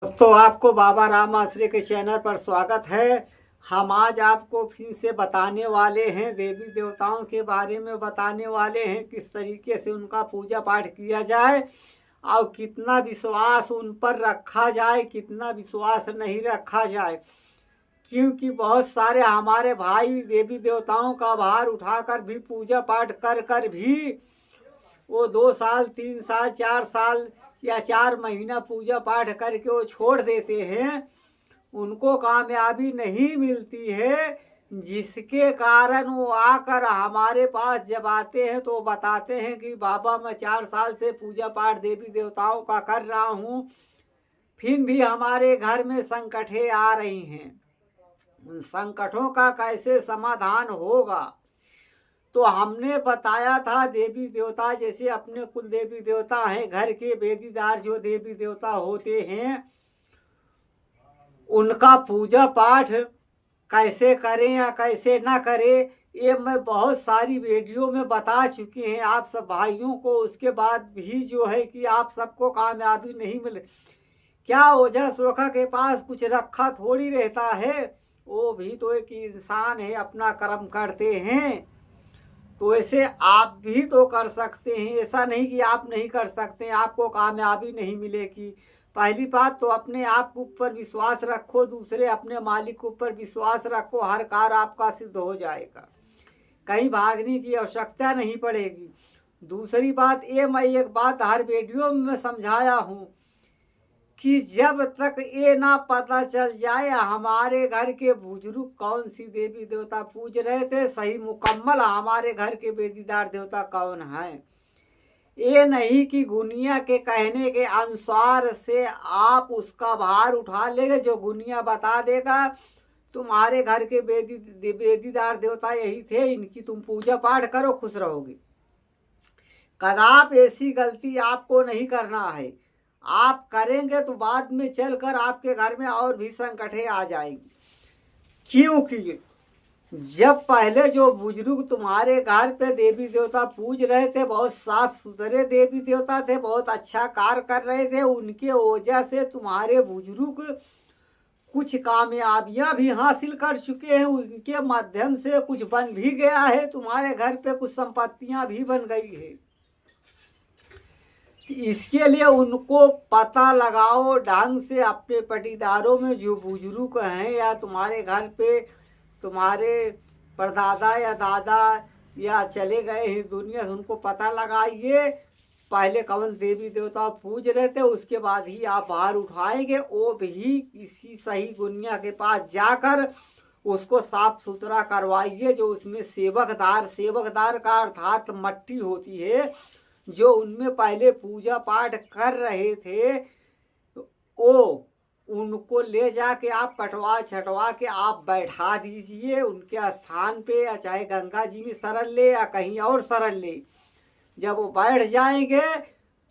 तो आपको बाबा राम आश्रय के चैनल पर स्वागत है। हम आज आपको फिर से बताने वाले हैं, देवी देवताओं के बारे में बताने वाले हैं किस तरीके से उनका पूजा पाठ किया जाए और कितना विश्वास उन पर रखा जाए, कितना विश्वास नहीं रखा जाए। क्योंकि बहुत सारे हमारे भाई देवी देवताओं का भार उठाकर भी पूजा पाठ कर कर भी वो 2 साल 3 साल 4 साल या 4 महीना पूजा पाठ करके वो छोड़ देते हैं। उनको कामयाबी नहीं मिलती है, जिसके कारण वो आकर हमारे पास जब आते हैं तो बताते हैं कि बाबा मैं 4 साल से पूजा पाठ देवी देवताओं का कर रहा हूँ, फिर भी हमारे घर में संकटें आ रही हैं। उन संकटों का कैसे समाधान होगा? तो हमने बताया था देवी देवता जैसे अपने कुल देवी देवता हैं, घर के वेदीदार जो देवी देवता होते हैं उनका पूजा पाठ कैसे करें या कैसे ना करें, ये मैं बहुत सारी वीडियो में बता चुके हैं आप सब भाइयों को। उसके बाद भी जो है कि आप सबको कामयाबी नहीं मिले। क्या ओझा सोखा के पास कुछ रखा थोड़ी रहता है, वो भी तो एक इंसान है, अपना कर्म करते हैं। तो ऐसे आप भी तो कर सकते हैं, ऐसा नहीं कि आप नहीं कर सकते हैं, आपको कामयाबी नहीं मिलेगी। पहली बात तो अपने आप के ऊपर विश्वास रखो, दूसरे अपने मालिक के ऊपर विश्वास रखो, हर कार्य आपका सिद्ध हो जाएगा, कहीं भागने की आवश्यकता नहीं पड़ेगी। दूसरी बात ये, मैं एक बात हर वीडियो में समझाया हूँ कि जब तक ये ना पता चल जाए हमारे घर के बुजुर्ग कौन सी देवी देवता पूज रहे थे, सही मुकम्मल हमारे घर के वेदीदार देवता कौन है, ये नहीं कि गुनिया के कहने के अनुसार से आप उसका भार उठा लेंगे। जो गुनिया बता देगा तुम्हारे घर के वेदीदार देवता यही थे, इनकी तुम पूजा पाठ करो, खुश रहोगे। कदाप ऐसी गलती आपको नहीं करना है। आप करेंगे तो बाद में चलकर आपके घर में और भी संकटें आ जाएंगी। क्योंकि जब पहले जो बुजुर्ग तुम्हारे घर पे देवी देवता पूज रहे थे, बहुत साफ सुथरे देवी देवता थे, बहुत अच्छा कार्य कर रहे थे, उनके वजह से तुम्हारे बुजुर्ग कुछ कामयाबियां भी हासिल कर चुके हैं, उनके माध्यम से कुछ बन भी गया है, तुम्हारे घर पे कुछ संपत्तियां भी बन गई है। इसके लिए उनको पता लगाओ ढंग से, अपने पटीदारों में जो बुजुर्ग हैं या तुम्हारे घर पे तुम्हारे परदादा या दादा या चले गए हैं दुनिया, उनको पता लगाइए पहले कौन देवी देवता पूज रहे थे, उसके बाद ही आप बाहर उठाएंगे। वो भी किसी सही गुनिया के पास जाकर उसको साफ सुथरा करवाइए। जो उसमें सेवकदार का अर्थात मट्टी होती है, जो उनमें पहले पूजा पाठ कर रहे थे, वो उनको ले जाके आप कटवा छटवा के आप बैठा दीजिए उनके स्थान पे, या चाहे गंगा जी में शरण ले या कहीं और शरण ले। जब वो बैठ जाएंगे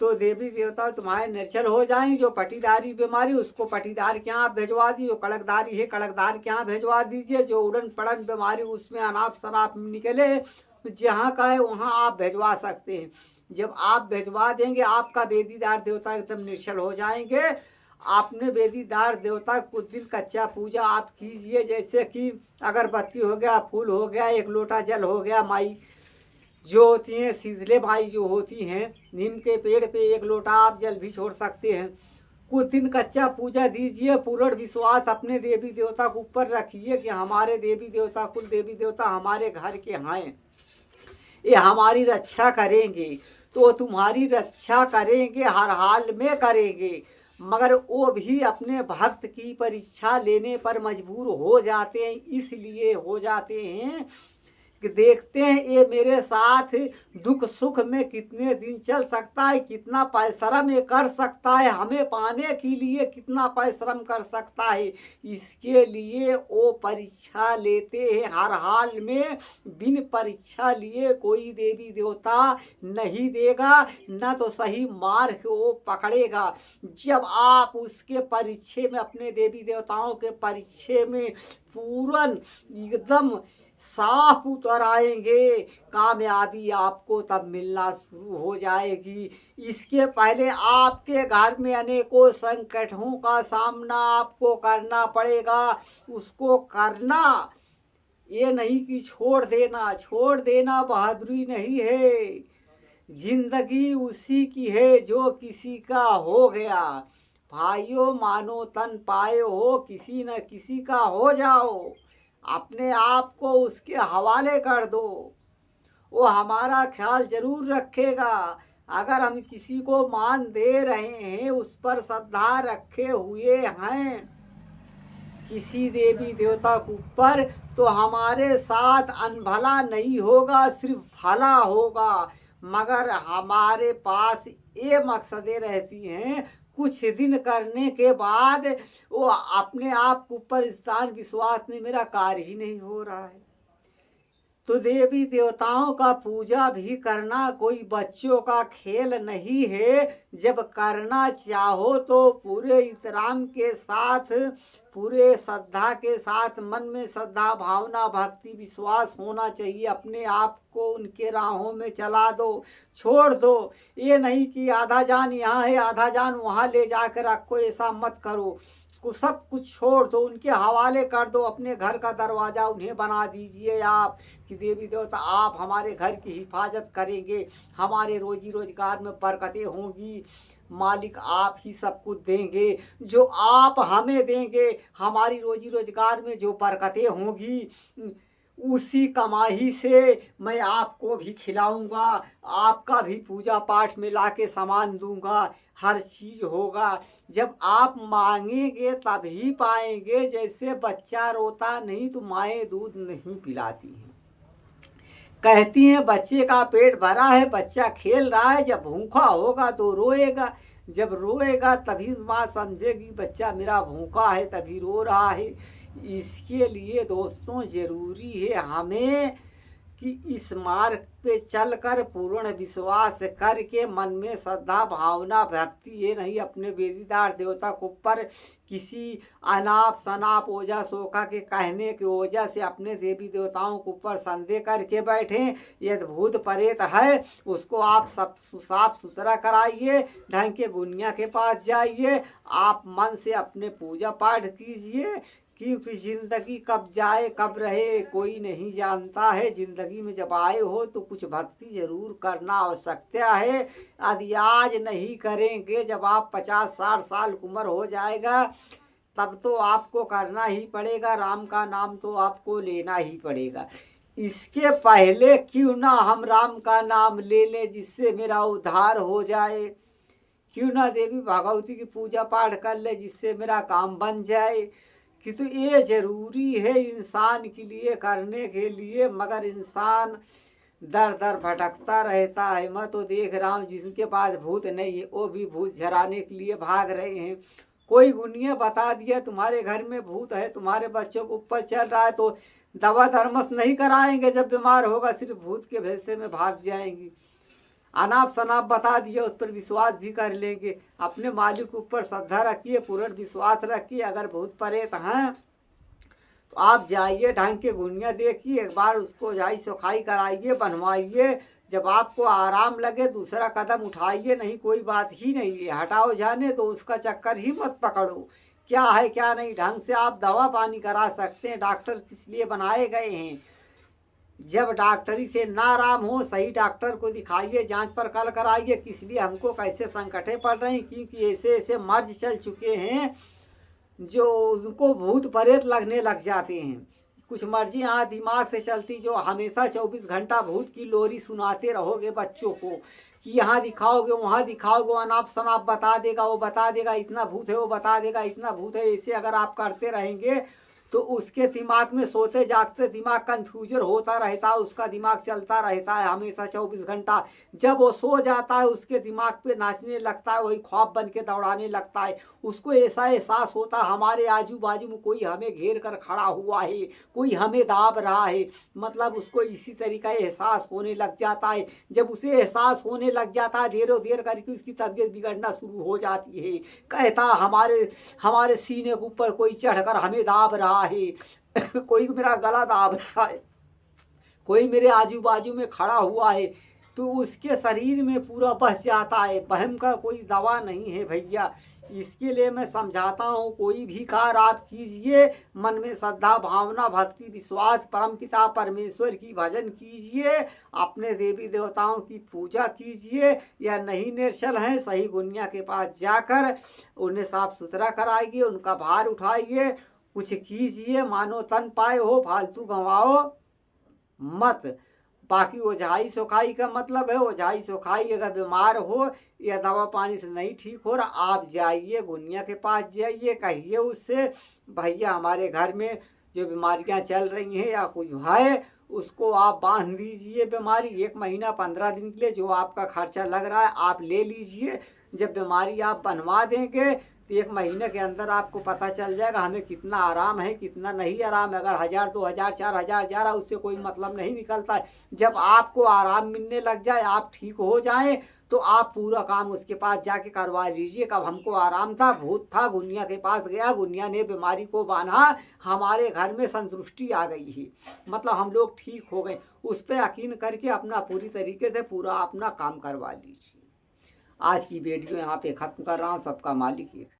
तो देवी देवता तुम्हारे निर्चल हो जाएंगे। जो पटीदारी बीमारी उसको पटीदार के यहाँ भिजवा दीजिए, जो कड़कदारी है कड़कदार के यहाँ भिजवा दीजिए, जो उड़न पड़न बीमारी उसमें अनाप शनाप निकले जहाँ का है वहाँ आप भिजवा सकते हैं। जब आप भिजवा देंगे आपका वेदीदार देवता एकदम निर्छल हो जाएंगे। आपने वेदीदार देवता कुछ दिन कच्चा पूजा आप कीजिए, जैसे कि अगरबत्ती हो गया, फूल हो गया, एक लोटा जल हो गया। माई जो होती हैं शीतले माई जो होती हैं, नीम के पेड़ पे एक लोटा आप जल भी छोड़ सकते हैं। कुछ दिन कच्चा पूजा दीजिए, पूर्ण विश्वास अपने देवी देवता के ऊपर रखिए कि हमारे देवी देवता कुल देवी देवता हमारे घर के हैं, ये हमारी रक्षा करेंगे। तो तुम्हारी रक्षा करेंगे, हर हाल में करेंगे, मगर वो भी अपने भक्त की परीक्षा लेने पर मजबूर हो जाते हैं। इसलिए हो जाते हैं कि देखते हैं ये मेरे साथ दुख सुख में कितने दिन चल सकता है, कितना परिश्रम ये कर सकता है, हमें पाने के लिए कितना परिश्रम कर सकता है। इसके लिए वो परीक्षा लेते हैं हर हाल में। बिन परीक्षा लिए कोई देवी देवता नहीं देगा, न तो सही मार्ग वो पकड़ेगा। जब आप उसके परीक्षे में, अपने देवी देवताओं के परीक्षे में पूर्ण एकदम साफ उतर आएंगे, कामयाबी आपको तब मिलना शुरू हो जाएगी। इसके पहले आपके घर में अनेकों संकटों का सामना आपको करना पड़ेगा। उसको करना, ये नहीं कि छोड़ देना बहादुरी नहीं है। जिंदगी उसी की है जो किसी का हो गया। भाइयों, मानो तन पाए हो, किसी न किसी का हो जाओ। अपने आप को उसके हवाले कर दो, वो हमारा ख्याल जरूर रखेगा। अगर हम किसी को मान दे रहे हैं, उस पर श्रद्धा रखे हुए हैं किसी देवी देवता के ऊपर, तो हमारे साथ अनभला नहीं होगा, सिर्फ भला होगा। मगर हमारे पास ये मकसदें रहती हैं, कुछ दिन करने के बाद वो अपने आप के ऊपर स्थान विश्वास नहीं, मेरा कार्य ही नहीं हो रहा है। तो देवी देवताओं का पूजा भी करना कोई बच्चों का खेल नहीं है। जब करना चाहो तो पूरे इतराम के साथ, पूरे श्रद्धा के साथ, मन में श्रद्धा भावना भक्ति विश्वास होना चाहिए। अपने आप को उनके राहों में चला दो, छोड़ दो। ये नहीं कि आधा जान यहाँ है आधा जान वहाँ ले जाकर रखो, ऐसा मत करो। सब कुछ छोड़ दो, उनके हवाले कर दो। अपने घर का दरवाज़ा उन्हें बना दीजिए आप कि देवी देवता आप हमारे घर की हिफाजत करेंगे, हमारे रोजी रोजगार में बरकतें होंगी, मालिक आप ही सब कुछ देंगे। जो आप हमें देंगे, हमारी रोजी रोजगार में जो बरकतें होंगी, उसी कमाई से मैं आपको भी खिलाऊंगा, आपका भी पूजा पाठ में ला के सामान दूंगा, हर चीज़ होगा। जब आप मांगेंगे तभी पाएंगे। जैसे बच्चा रोता नहीं तो माएँ दूध नहीं पिलाती हैं। कहती हैं बच्चे का पेट भरा है, बच्चा खेल रहा है, जब भूखा होगा तो रोएगा, जब रोएगा तभी माँ समझेगी बच्चा मेरा भूखा है तभी रो रहा है। इसके लिए दोस्तों ज़रूरी है हमें कि इस मार्ग पे चलकर पूर्ण विश्वास करके मन में श्रद्धा भावना भक्ति, ये नहीं अपने वेदीदार देवता के ऊपर किसी अनाप शनाप ओझा सोखा के कहने की वजह से अपने देवी देवताओं के ऊपर संदेह करके बैठे। यदि भूत प्रेत है उसको आप सब साफ सुथरा कराइए, ढंग के गुनिया के पास जाइए, आप मन से अपने पूजा पाठ कीजिए। क्योंकि ज़िंदगी कब जाए कब रहे कोई नहीं जानता है। ज़िंदगी में जब आए हो तो कुछ भक्ति ज़रूर करना आवश्यकता है। यदि आज नहीं करेंगे, जब आप 50-60 साल की उम्र हो जाएगा तब तो आपको करना ही पड़ेगा। राम का नाम तो आपको लेना ही पड़ेगा। इसके पहले क्यों ना हम राम का नाम ले लें जिससे मेरा उद्धार हो जाए। क्यों ना देवी भगवती की पूजा पाठ कर ले जिससे मेरा काम बन जाए। कि तो ये ज़रूरी है इंसान के लिए करने के लिए। मगर इंसान दर दर भटकता रहता है। मैं तो देख रहा हूँ जिनके पास भूत नहीं है वो भी भूत झराने के लिए भाग रहे हैं। कोई गुनिया बता दिया तुम्हारे घर में भूत है, तुम्हारे बच्चों के ऊपर चल रहा है, तो दवा धर्मस नहीं कराएंगे। जब बीमार होगा सिर्फ भूत के भैसे में भाग जाएंगी। अनाप शनाप बता दिया उस पर विश्वास भी कर लेंगे। अपने मालिक के ऊपर श्रद्धा रखिए, पूर्ण विश्वास रखिए। अगर भूत प्रेत हैं तो आप जाइए, ढंग के गुनिया देखिए, एक बार उसको जाई सुखाई कराइए, बनवाइए। जब आपको आराम लगे दूसरा कदम उठाइए, नहीं कोई बात ही नहीं है, हटाओ जाने तो उसका चक्कर ही मत पकड़ो। क्या है क्या नहीं, ढंग से आप दवा पानी करा सकते हैं। डॉक्टर किस लिए बनाए गए हैं। जब डॉक्टरी से ना आराम हो सही डॉक्टर को दिखाइए, जांच परखल कराइए किस लिए हमको कैसे संकटें पड़ रही। क्योंकि ऐसे ऐसे मर्ज चल चुके हैं जो उनको भूत प्रेत लगने लग जाते हैं। कुछ मर्जी यहाँ दिमाग से चलती जो हमेशा 24 घंटा भूत की लोरी सुनाते रहोगे बच्चों को कि यहाँ दिखाओगे वहाँ दिखाओगे, अनाप शनाप बता देगा, वो बता देगा इतना भूत है, वो बता देगा इतना भूत है। ऐसे अगर आप करते रहेंगे तो उसके दिमाग में सोते जागते दिमाग कन्फ्यूजन होता रहता है। उसका दिमाग चलता रहता है हमेशा 24 घंटा। जब वो सो जाता है उसके दिमाग पे नाचने लगता है, वही ख्वाब बन के दौड़ाने लगता है। उसको ऐसा एहसास होता है हमारे आजू बाजू में कोई हमें घेर कर खड़ा हुआ है, कोई हमें दाब रहा है। मतलब उसको इसी तरीका एहसास होने लग जाता है। जब उसे एहसास होने लग जाता है देर देर करके उसकी तबीयत बिगड़ना शुरू हो जाती है। कहता हमारे सीने के ऊपर कोई चढ़कर हमें दाब रहा है कोई मेरा गला दाब रहा है। कोई मेरे आजू बाजू में खड़ा हुआ है तो उसके शरीर में पूरा बस जाता है। वहम का कोई दवा नहीं है भैया। इसके लिए मैं समझाता हूँ, कोई भी कार्य आप कीजिए, मन में श्रद्धा भावना भक्ति विश्वास परमपिता परमेश्वर की भजन कीजिए, अपने देवी देवताओं की पूजा कीजिए, या नहीं निर्शल हैं सही गुनिया के पास जाकर उन्हें साफ सुथरा कराइए, उनका भार उठाइए, कुछ कीजिए, मानो तन पाए हो, फालतू गंवाओ मत। बाकी ओझाई सोखाई का मतलब है, ओझाई सोखाई अगर बीमार हो या दवा पानी से नहीं ठीक हो रहा, आप जाइए गुनिया के पास जाइए, कहिए उससे भैया हमारे घर में जो बीमारियां चल रही हैं या कुछ है उसको आप बांध दीजिए, बीमारी 1 महीना 15 दिन के लिए जो आपका खर्चा लग रहा है आप ले लीजिए। जब बीमारी आप बनवा देंगे तो 1 महीने के अंदर आपको पता चल जाएगा हमें कितना आराम है कितना नहीं आराम है। अगर 1000 2000 4000 जा रहा उससे कोई मतलब नहीं निकलता है। जब आपको आराम मिलने लग जाए, आप ठीक हो जाएं, तो आप पूरा काम उसके पास जाके करवा लीजिए। कब हमको आराम था, भूत था, गुनिया के पास गया, गुनिया ने बीमारी को बांधा, हमारे घर में संतुष्टि आ गई है, मतलब हम लोग ठीक हो गए। उस पर यकीन करके अपना पूरी तरीके से पूरा अपना काम करवा लीजिए। आज की वीडियो यहाँ पे ख़त्म कर रहा हूँ। सबका मालिक एक